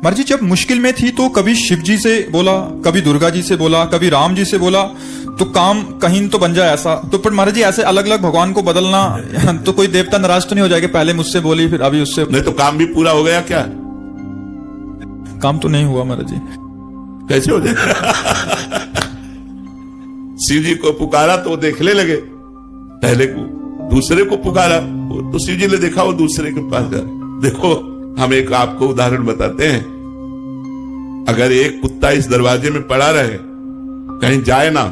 महाराज जी जब मुश्किल में थी तो कभी शिव जी से बोला, कभी दुर्गा जी से बोला, कभी राम जी से बोला, तो काम कहीं तो बन जाए ऐसा। तो पर महाराज जी ऐसे अलग अलग भगवान को बदलना तो कोई देवता नाराज तो नहीं हो जाएगा, पहले मुझसे बोली फिर अभी उससे नहीं तो काम भी पूरा हो गया क्या? काम तो नहीं हुआ महाराज जी। कैसे हो जाएगा? शिव जी को पुकारा तो वो देखने लगे, पहले को दूसरे को पुकारा तो शिव जी ने देखा वो दूसरे के पास जा। देखो हम एक आपको उदाहरण बताते हैं, अगर एक कुत्ता इस दरवाजे में पड़ा रहे कहीं जाए ना,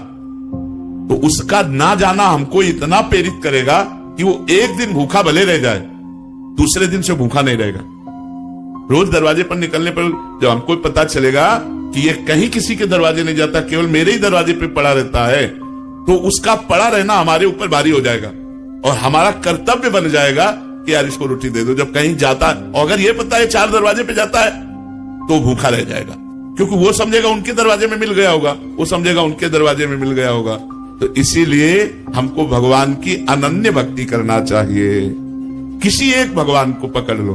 तो उसका ना जाना हमको इतना प्रेरित करेगा कि वो एक दिन भूखा भले रह जाए, दूसरे दिन से भूखा नहीं रहेगा। रोज दरवाजे पर निकलने पर जब हमको पता चलेगा कि ये कहीं किसी के दरवाजे नहीं जाता, केवल मेरे ही दरवाजे पे पड़ा रहता है, तो उसका पड़ा रहना हमारे ऊपर भारी हो जाएगा और हमारा कर्तव्य बन जाएगा कि यार इसको रोटी दे दो। जब कहीं जाता है और अगर ये पता है 4 दरवाजे पे जाता है तो भूखा रह जाएगा, क्योंकि वो समझेगा उनके दरवाजे में मिल गया होगा, वो समझेगा उनके दरवाजे में मिल गया होगा। तो इसीलिए हमको भगवान की अनन्य भक्ति करना चाहिए। किसी एक भगवान को पकड़ लो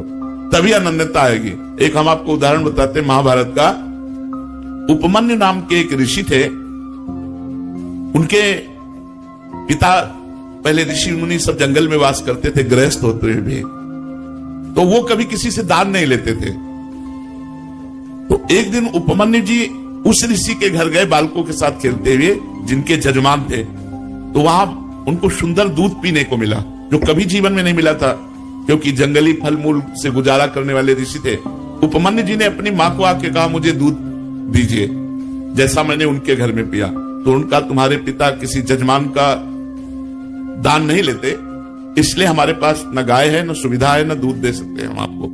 तभी अनन्यता आएगी। एक हम आपको उदाहरण बताते हैं महाभारत का। उपमन्यु नाम के एक ऋषि थे, उनके पिता पहले ऋषि मुनि सब जंगल में वास करते थे, गृहस्थ होते हुए भी, तो वो कभी किसी से दान नहीं लेते थे। तो एक दिन उपमन्यु जी उस ऋषि के घर गए बालकों के साथ खेलते हुए, जिनके जजमान थे। तो वहां उनको सुंदर दूध पीने को मिला जो कभी जीवन में नहीं मिला था, क्योंकि जंगली फल मूल से गुजारा करने वाले ऋषि थे। उपमन्यु जी ने अपनी मां को आके कहा मुझे दूध दीजिए जैसा मैंने उनके घर में पिया। तो उनका तुम्हारे पिता किसी जजमान का दान नहीं लेते, इसलिए हमारे पास न गाय है, न सुविधा है, न दूध दे सकते हम आपको।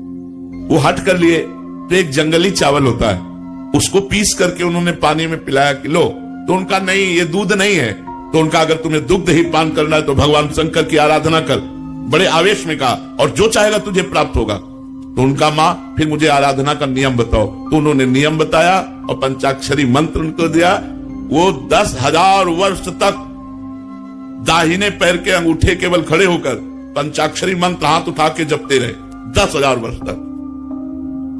वो हट कर लिए। तो एक जंगली चावल होता है, उसको पीस करके उन्होंने पानी में पिलाया कि लो। तो उनका नहीं, ये दूध नहीं है। तो उनका अगर तुम्हें दुग्ध ही पान करना है तो भगवान शंकर की आराधना कर। बड़े आवेश में कहा, और जो चाहेगा तुझे प्राप्त होगा। तो उनका मां फिर मुझे आराधना का नियम बताओ। तो उन्होंने नियम बताया और पंचाक्षरी मंत्र उनको दिया। वो 10,000 वर्ष तक दाहिने पैर के अंगूठे केवल खड़े होकर पंचाक्षरी मंत्र हाथ उठा के जपते रहे 10,000 वर्ष तक।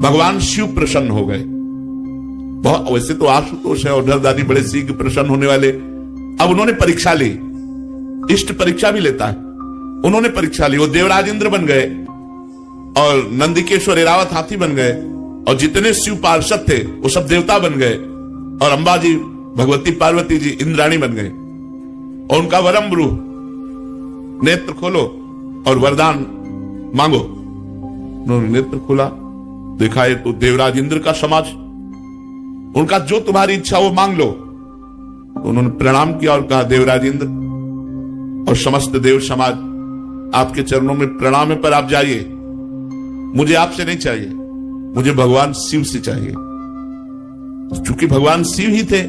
भगवान शिव प्रसन्न हो गए। बहुत वैसे तो आशुतोष है और नरदादी बड़े शीघ्र प्रसन्न होने वाले। अब उन्होंने परीक्षा ली, इष्ट परीक्षा भी लेता है, उन्होंने परीक्षा ली। वो देवराज इंद्र बन गए और नंदिकेश्वर एरावत हाथी बन गए, और जितने शिव पार्षद थे वो सब देवता बन गए, और अंबा जी भगवती पार्वती जी इंद्राणी बन गए। और उनका वरम ब्रू, नेत्र खोलो और वरदान मांगो। उन्होंने नेत्र खोला, देखा ये तो देवराज इंद्र का समाज, उनका जो तुम्हारी इच्छा वो मांग लो। तो उन्होंने प्रणाम किया और कहा देवराज इंद्र और समस्त देव समाज आपके चरणों में प्रणाम है, पर आप जाइए, मुझे आपसे नहीं चाहिए, मुझे भगवान शिव से चाहिए। चूंकि भगवान शिव ही थे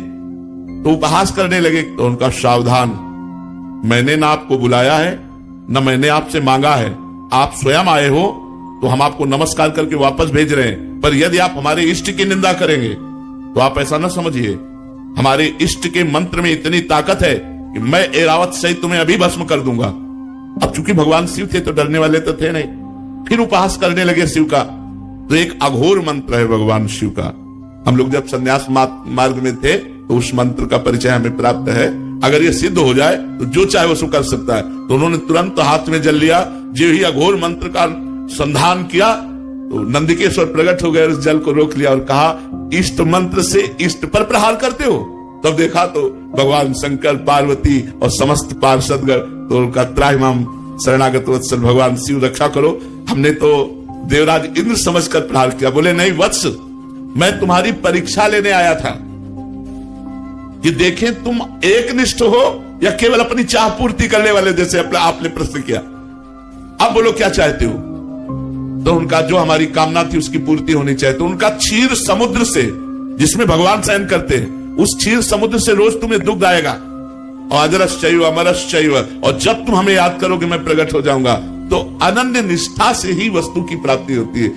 तो उपहास करने लगे। तो उनका सावधान, मैंने ना आपको बुलाया है, न मैंने आपसे मांगा है, आप स्वयं आए हो तो हम आपको नमस्कार करके वापस भेज रहे हैं। पर यदि आप हमारे इष्ट की निंदा करेंगे तो आप ऐसा न समझिए, हमारे इष्ट के मंत्र में इतनी ताकत है कि मैं एरावत सहित तुम्हें अभी भस्म कर दूंगा। अब चूंकि भगवान शिव थे तो डरने वाले तो थे नहीं, फिर उपहास करने लगे शिव का। तो एक अघोर मंत्र है भगवान शिव का। हम लोग जब संन्यास मार्ग में थे तो उस मंत्र का परिचय हमें प्राप्त है। अगर ये सिद्ध हो जाए तो जो चाहे वो सो कर सकता है। तो उन्होंने तुरंत हाथ में जल लिया। जो ही अघोर मंत्र का संधान किया तो नंदिकेश्वर प्रकट हो गए, उस जल को रोक लिया और कहा इष्ट मंत्र से इष्ट पर प्रहार करते हो। तब देखा तो भगवान शंकर, पार्वती और समस्त पार्षदगण, तो उनका त्राहिमाम शरणागत वत्सल भगवान शिव रक्षा करो। हमने तो देवराज इंद्र समझकर प्रहार किया। बोले नहीं वत्स, मैं तुम्हारी परीक्षा लेने आया था कि देखें तुम एकनिष्ठ हो या केवल अपनी चाह पूर्ति करने वाले, जैसे आपने प्रश्न किया। अब बोलो क्या चाहते हो। तो उनका जो हमारी कामना थी उसकी पूर्ति होनी चाहिए। तो उनका क्षीर समुद्र से, जिसमें भगवान शयन करते हैं, उस क्षीर समुद्र से रोज तुम्हें दुग्ध आएगा, और अजरश्चैव अमरश्चैव, और जब तुम हमें याद करोगे मैं प्रकट हो जाऊंगा। तो अनन्य निष्ठा से ही वस्तु की प्राप्ति होती है।